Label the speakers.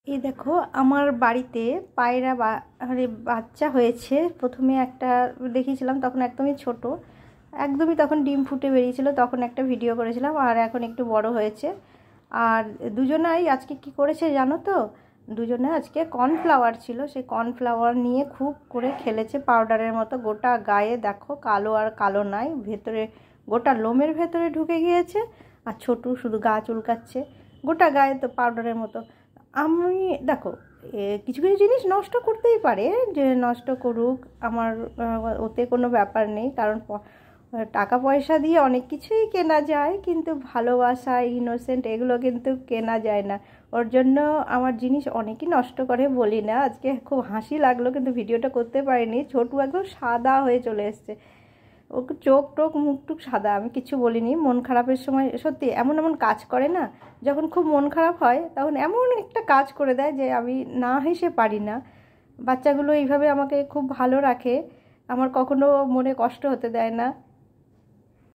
Speaker 1: এই দেখো আমার বাড়িতে পায়রা মানে বাচ্চা হয়েছে। প্রথমে একটা দেখিয়েছিলাম, তখন একদমই ছোট, একদমই তখন ডিম ফুটে বেরিয়েছিল, তখন একটা ভিডিও করেছিলাম। আর এখন একটু বড় হয়েছে। আর দুজনাই আজকে কি করেছে জানো তো? দুজনে আজকে কর্নফ্লাওয়ার ছিল, সেই কর্নফ্লাওয়ার নিয়ে খুব করে খেলেছে পাউডারের মতো। গোটা গায়ে দেখো কালো আর কালো নাই, ভেতরে গোটা লোমের ভেতরে ঢুকে গিয়েছে। আর ছোটু শুধু গা চুলকাচ্ছে, গোটা গায়ে তো পাউডারের মতো। আমি দেখো, কিছু কিছু জিনিস নষ্ট করতেই পারে, যে নষ্ট করুক, আমার ওতে কোনো ব্যাপার নেই। কারণ টাকা পয়সা দিয়ে অনেক কিছুই কেনা যায়, কিন্তু ভালোবাসা, ইনোসেন্ট এগুলো কিন্তু কেনা যায় না। ওর জন্য আমার জিনিস অনেকই নষ্ট করে, বলি না। আজকে খুব হাসি লাগলো, কিন্তু ভিডিওটা করতে পারিনি। ছোটু একদম সাদা হয়ে চলে এসছে, ও চোখ টোক মুখ টুক সাদা। আমি কিছু বলিনি। মন খারাপের সময় সত্যি এমন এমন কাজ করে না, যখন খুব মন খারাপ হয় তখন এমন একটা কাজ করে দেয় যে আমি না হেসে পারি না। বাচ্চাগুলো এইভাবে আমাকে খুব ভালো রাখে, আমার কখনো মনে কষ্ট হতে দেয় না।